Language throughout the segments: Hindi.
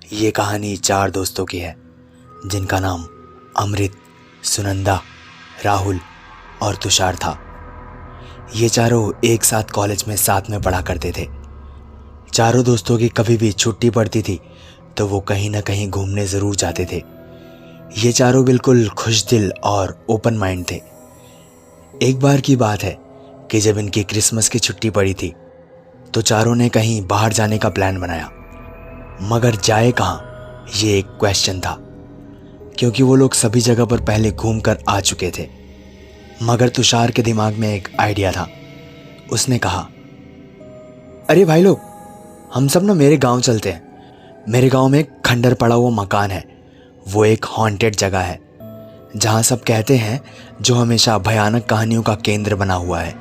ये कहानी 4 दोस्तों की है जिनका नाम अमृत, सुनंदा, राहुल और तुषार था। ये चारों एक साथ कॉलेज में साथ में पढ़ा करते थे। चारों दोस्तों की कभी भी छुट्टी पड़ती थी तो वो कहीं ना कहीं घूमने ज़रूर जाते थे। ये चारों बिल्कुल खुशदिल और ओपन माइंड थे। एक बार की बात है कि जब इनकी क्रिसमस की छुट्टी पड़ी थी तो चारों ने कहीं बाहर जाने का प्लान बनाया, मगर जाए कहाँ ये एक क्वेश्चन था, क्योंकि वो लोग सभी जगह पर पहले घूम कर आ चुके थे। मगर तुषार के दिमाग में एक आइडिया था। उसने कहा, अरे भाई लोग, हम सब ना मेरे गांव चलते हैं। मेरे गांव में एक खंडर पड़ा हुआ मकान है। वो एक हॉन्टेड जगह है जहां सब कहते हैं जो हमेशा भयानक कहानियों का केंद्र बना हुआ है।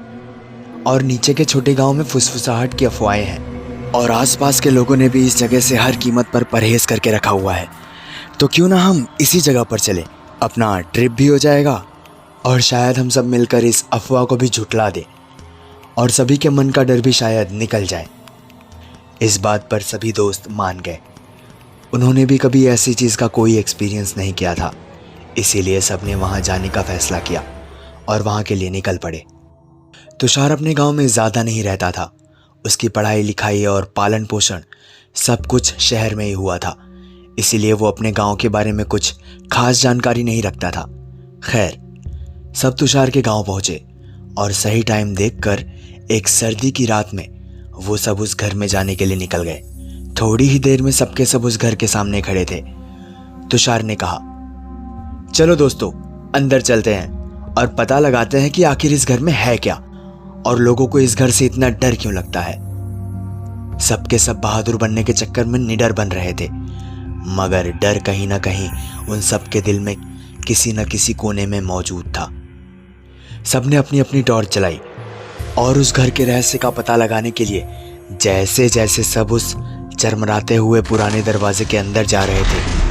और नीचे के छोटे गांव में फुसफुसाहट की अफवाहें हैं और आसपास के लोगों ने भी इस जगह से हर कीमत पर परहेज करके रखा हुआ है। तो क्यों ना हम इसी जगह पर चले, अपना ट्रिप भी हो जाएगा और शायद हम सब मिलकर इस अफवाह को भी झुठला दें और सभी के मन का डर भी शायद निकल जाए। इस बात पर सभी दोस्त मान गए। उन्होंने भी कभी ऐसी चीज़ का कोई एक्सपीरियंस नहीं किया था, इसीलिए सबने वहाँ जाने का फैसला किया और वहाँ के लिए निकल पड़े। तुषार अपने गांव में ज़्यादा नहीं रहता था। उसकी पढ़ाई लिखाई और पालन पोषण सब कुछ शहर में ही हुआ था, इसीलिए वो अपने गांव के बारे में कुछ खास जानकारी नहीं रखता था। खैर, सब तुषार के गांव पहुंचे और सही टाइम देखकर एक सर्दी की रात में वो सब उस घर में जाने के लिए निकल गए। थोड़ी ही देर में सबके सब उस घर के सामने खड़े थे। तुषार ने कहा, चलो दोस्तों, अंदर चलते हैं और पता लगाते हैं कि आखिर इस घर में है क्या और लोगों को इस घर से इतना डर क्यों लगता है। सबके सब बहादुर बनने के चक्कर में निडर बन रहे थे, मगर डर कहीं ना कहीं उन सब के दिल में किसी न किसी कोने में मौजूद था। सबने अपनी अपनी टॉर्च चलाई और उस घर के रहस्य का पता लगाने के लिए जैसे जैसे सब उस चरमराते हुए पुराने दरवाजे के अंदर जा रहे थे,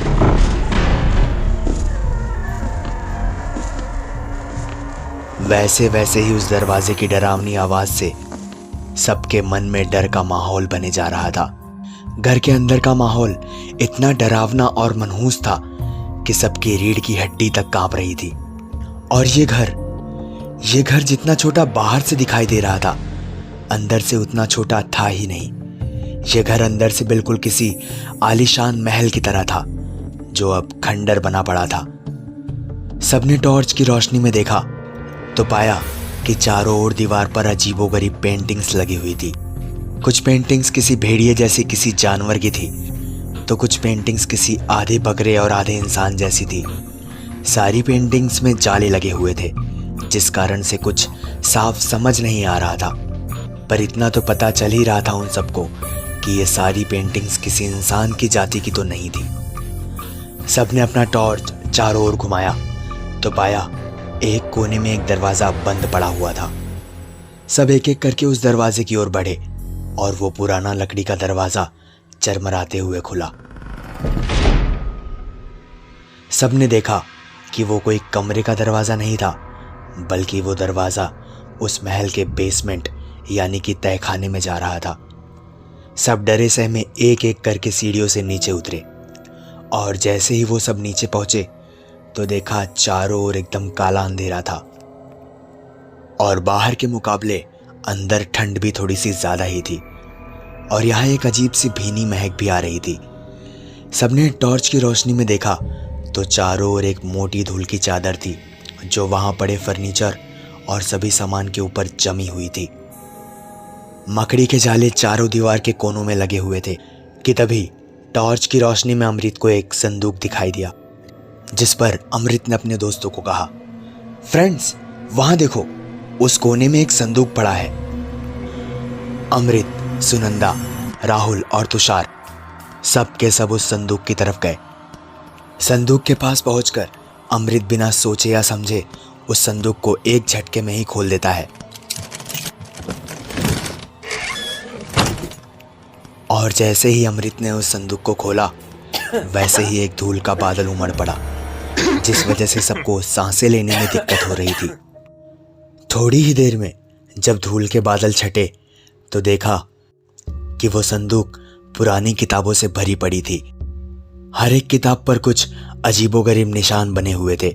वैसे वैसे ही उस दरवाजे की डरावनी आवाज से सबके मन में डर का माहौल बने जा रहा था। घर के अंदर का माहौल इतना डरावना और मनहूस था कि सबकी रीढ़ की हड्डी तक कांप रही थी। और ये घर जितना छोटा बाहर से दिखाई दे रहा था, अंदर से उतना छोटा था ही नहीं। ये घर अंदर से बिल्कुल किसी आलीशान महल की तरह था जो अब खंडर बना पड़ा था। सबने टॉर्च की रोशनी में देखा तो पाया कि चारों ओर दीवार पर अजीबोगरीब पेंटिंग्स लगी हुई थी। कुछ पेंटिंग्स किसी भेड़िए जैसी किसी जानवर की थी, तो कुछ पेंटिंग्स किसी आधे बकरे और आधे इंसान जैसी थी। सारी पेंटिंग्स में जाले लगे हुए थे, जिस कारण से कुछ साफ समझ नहीं आ रहा था, पर इतना तो पता चल ही रहा था उन सबको कि ये सारी पेंटिंग्स किसी इंसान की जाति की तो नहीं थी। सबने अपना टॉर्च चारों ओर घुमाया तो पाया एक कोने में एक दरवाजा बंद पड़ा हुआ था। सब एक एक करके उस दरवाजे की ओर बढ़े और वो पुराना लकड़ी का दरवाजा चरमराते हुए खुला। सबने देखा कि वो कोई कमरे का दरवाजा नहीं था, बल्कि वो दरवाजा उस महल के बेसमेंट यानी कि तहखाने में जा रहा था। सब डरे सहमे एक एक करके सीढ़ियों से नीचे उतरे और जैसे ही वो सब नीचे पहुंचे तो देखा चारों ओर एकदम काला अंधेरा था और बाहर के मुकाबले अंदर ठंड भी थोड़ी सी ज्यादा ही थी और यहाँ एक अजीब सी भीनी महक भी आ रही थी। सबने टॉर्च की रोशनी में देखा तो चारों ओर एक मोटी धूल की चादर थी जो वहां पड़े फर्नीचर और सभी सामान के ऊपर जमी हुई थी। मकड़ी के जाले चारों दीवार के कोनों में लगे हुए थे कि तभी टॉर्च की रोशनी में अमृत को एक संदूक दिखाई दिया, जिस पर अमृत ने अपने दोस्तों को कहा, फ्रेंड्स, वहां देखो, उस कोने में एक संदूक पड़ा है। अमृत, सुनंदा, राहुल और तुषार सब के सब उस संदूक की तरफ गए। संदूक के पास पहुंचकर अमृत बिना सोचे या समझे उस संदूक को एक झटके में ही खोल देता है और जैसे ही अमृत ने उस संदूक को खोला, वैसे ही एक धूल का बादल उमड़ पड़ा, जिस वजह से सबको सांसें लेने में दिक्कत हो रही थी। थोड़ी ही देर में जब धूल के बादल छटे तो देखा कि वो संदूक पुरानी किताबों से भरी पड़ी थी हर एक किताब पर कुछ अजीबोगरीब निशान बने हुए थे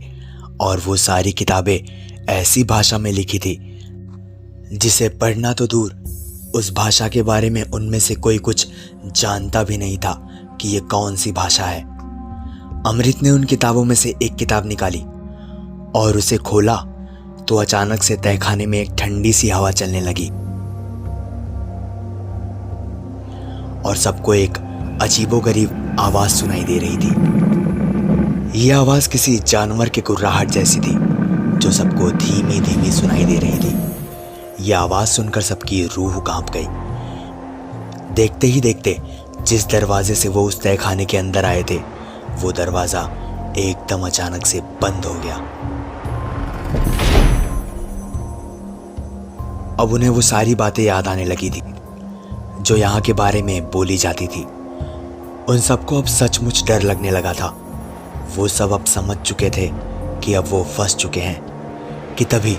और वो सारी किताबें ऐसी भाषा में लिखी थी जिसे पढ़ना तो दूर, उस भाषा के बारे में उनमें से कोई कुछ जानता भी नहीं था कि ये कौन सी भाषा है। अमृत ने उन किताबों में से एक किताब निकाली और उसे खोला तो अचानक से तहखाने में एक ठंडी सी हवा चलने लगी और सबको एक अजीबोगरीब आवाज सुनाई दे रही थी। यह आवाज किसी जानवर के कुर्राहट जैसी थी जो सबको धीमी धीमी सुनाई दे रही थी। यह आवाज सुनकर सबकी रूह कांप गई। देखते ही देखते जिस दरवाजे से वो उस तहखाने के अंदर आए थे, वो दरवाजा एकदम अचानक से बंद हो गया। अब उन्हें वो सारी बातें याद आने लगी थी जो यहाँ के बारे में बोली जाती थी। उन सबको अब सचमुच डर लगने लगा था। वो सब अब समझ चुके थे कि अब वो फंस चुके हैं कि तभी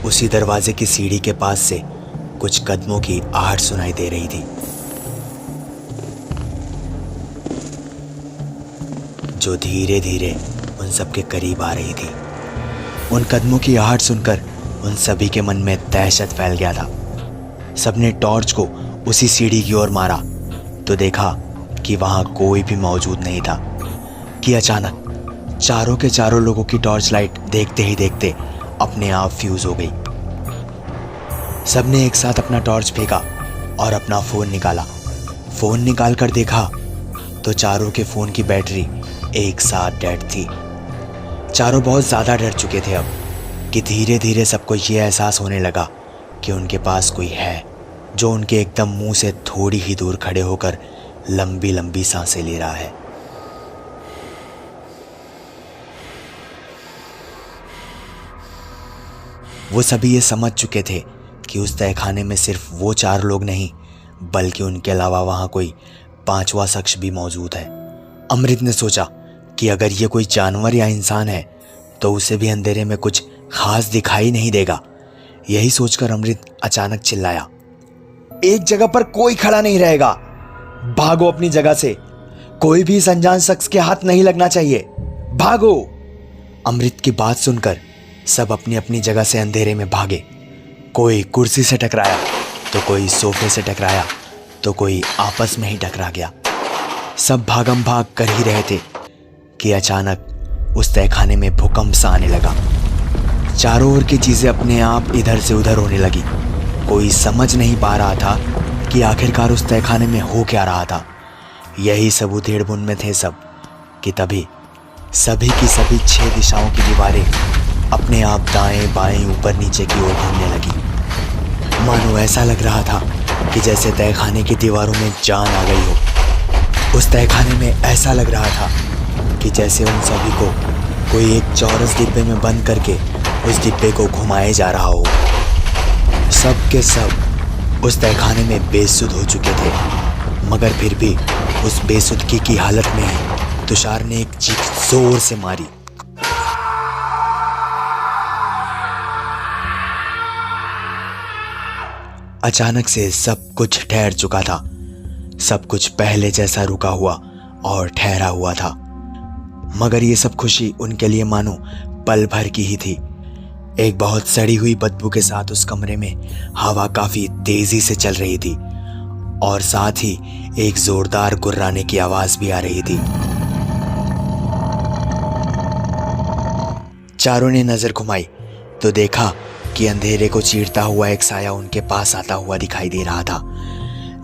उसी दरवाजे की सीढ़ी के पास से कुछ कदमों की आहट सुनाई दे रही थी जो धीरे धीरे उन सबके करीब आ रही थी। उन कदमों की आहट सुनकर उन सभी के मन में दहशत फैल गया था। सबने टॉर्च को उसी सीढ़ी की ओर मारा तो देखा कि वहां कोई भी मौजूद नहीं था कि अचानक चारों के चारों लोगों की टॉर्च लाइट देखते ही देखते अपने आप फ्यूज हो गई। सबने एक साथ अपना टॉर्च फेंका और अपना फोन निकाला। फोन निकाल कर देखा तो चारों के फोन की बैटरी एक साथ डेड थी। चारों बहुत ज्यादा डर चुके थे अब कि धीरे धीरे सबको ये एहसास होने लगा कि उनके पास कोई है जो उनके एकदम मुंह से थोड़ी ही दूर खड़े होकर लंबी लंबी सांसें ले रहा है। वो सभी ये समझ चुके थे कि उस तहखाने में सिर्फ वो 4 लोग नहीं बल्कि उनके अलावा वहां कोई 5वां शख्स भी मौजूद है। अमृत ने सोचा कि अगर ये कोई जानवर या इंसान है तो उसे भी अंधेरे में कुछ खास दिखाई नहीं देगा। यही सोचकर अमृत अचानक चिल्लाया, एक जगह पर कोई खड़ा नहीं रहेगा, भागो अपनी जगह से, कोई भी इस अनजान शख्स के हाथ नहीं लगना चाहिए, भागो। अमृत की बात सुनकर सब अपनी अपनी जगह से अंधेरे में भागे। कोई कुर्सी से टकराया तो कोई सोफे से टकराया तो कोई आपस में ही टकरा गया। सब भागम भाग कर ही रहे थे कि अचानक उस तहखाने में भूकंप सा आने लगा। चारों ओर की चीजें अपने आप इधर से उधर होने लगी। कोई समझ नहीं पा रहा था कि आखिरकार उस तहखाने में हो क्या रहा था। यही सब उधेड़-बुन में थे सब कि तभी सभी की सभी 6 दिशाओं की दीवारें अपने आप दाएं बाएं ऊपर नीचे की ओर घूमने लगी। मानो ऐसा लग रहा था कि जैसे तहखाने की दीवारों में जान आ गई हो। उस तहखाने में ऐसा लग रहा था कि जैसे उन सभी को कोई एक चौरस डिब्बे में बंद करके उस डिब्बे को घुमाए जा रहा हो। सब के सब उस तहखाने में बेसुध हो चुके थे, मगर फिर भी उस बेसुदगी की हालत में ही तुषार ने एक चीख जोर से मारी। अचानक से सब कुछ ठहर चुका था। सब कुछ पहले जैसा रुका हुआ और ठहरा हुआ था, मगर ये सब खुशी उनके लिए मानो पल भर की ही थी। एक बहुत सड़ी हुई बदबू के साथ उस कमरे में हवा काफी तेजी से चल रही थी और साथ ही एक जोरदार गुर्राने की आवाज भी आ रही थी। चारों ने नजर घुमाई तो देखा कि अंधेरे को चीरता हुआ एक साया उनके पास आता हुआ दिखाई दे रहा था।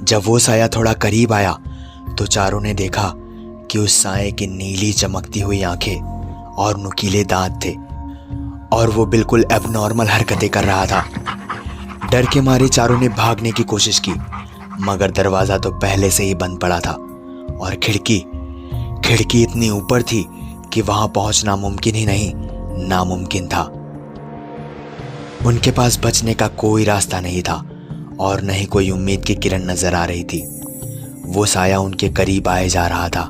जब वो साया थोड़ा करीब आया तो चारों ने देखा कि उस साये की नीली चमकती हुई आंखें और नुकीले दांत थे और वो बिल्कुल एबनॉर्मल हरकतें कर रहा था। डर के मारे चारों ने भागने की कोशिश की, मगर दरवाजा तो पहले से ही बंद पड़ा था और खिड़की इतनी ऊपर थी कि वहां पहुंचना मुमकिन ही नहीं नामुमकिन था। उनके पास बचने का कोई रास्ता नहीं था और न ही कोई उम्मीद की किरण नजर आ रही थी। वो साया उनके करीब आए जा रहा था।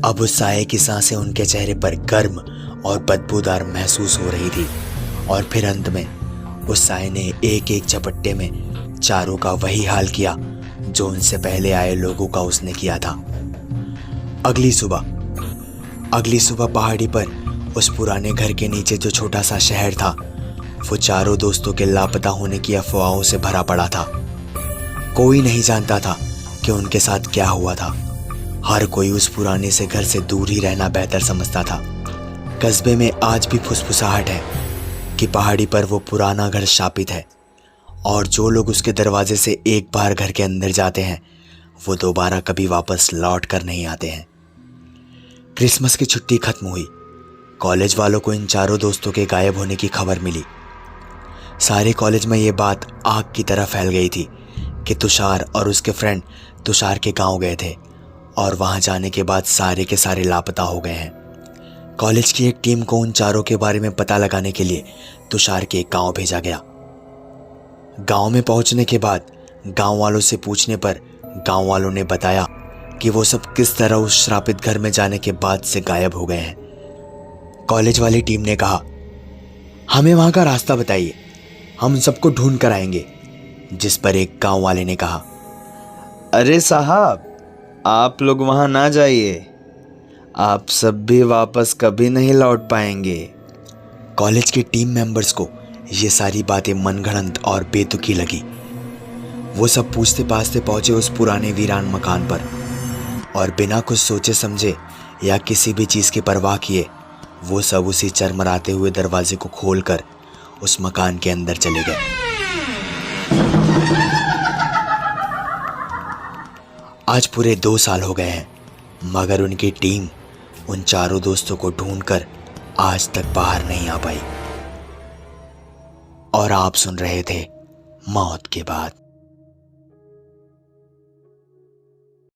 अब उस साये की सांसें उनके चेहरे पर गर्म और बदबूदार महसूस हो रही थी और फिर अंत में उस साये ने एक एक झपट्टे में चारों का वही हाल किया जो उनसे पहले आए लोगों का उसने किया था। अगली सुबह पहाड़ी पर उस पुराने घर के नीचे जो छोटा सा शहर था, वो चारों दोस्तों के लापता होने की अफवाहों से भरा पड़ा था। कोई नहीं जानता था कि उनके साथ क्या हुआ था। हर कोई उस पुराने से घर से दूर ही रहना बेहतर समझता था। कस्बे में आज भी फुसफुसाहट है कि पहाड़ी पर वो पुराना घर शापित है, और जो लोग उसके दरवाजे से एक बार घर के अंदर जाते हैं वो दोबारा कभी वापस लौट कर नहीं आते हैं। क्रिसमस की छुट्टी खत्म हुई। कॉलेज वालों को इन चारों दोस्तों के गायब होने की खबर मिली। सारे कॉलेज में ये बात आग की तरह फैल गई थी कि तुषार और उसके फ्रेंड तुषार के गांव गए थे, और वहां जाने के बाद सारे के सारे लापता हो गए हैं। कॉलेज की एक टीम को उन चारों के बारे में पता लगाने के लिए तुषार के एक गांव भेजा गया। गांव में पहुंचने के बाद गांव वालों से पूछने पर गांव वालों ने बताया कि वो सब किस तरह उस श्रापित घर में जाने के बाद से गायब हो गए हैं। कॉलेज वाली टीम ने कहा, हमें वहां का रास्ता बताइए, हम सबको ढूंढ कर आएंगे। जिस पर एक गांव वाले ने कहा, अरे साहब, आप लोग वहां ना जाइए, आप सब भी वापस कभी नहीं लौट पाएंगे। कॉलेज के टीम मेंबर्स को ये सारी बातें मनगढ़ंत और बेतुकी लगी। वो सब पूछते पाछते पहुंचे उस पुराने वीरान मकान पर, और बिना कुछ सोचे समझे या किसी भी चीज़ की परवाह किए वो सब उसी चरमराते हुए दरवाजे को खोलकर उस मकान के अंदर चले गए। आज पूरे 2 साल हो गए हैं, मगर उनकी टीम उन चारों दोस्तों को ढूंढकर आज तक बाहर नहीं आ पाई। और आप सुन रहे थे मौत के बाद।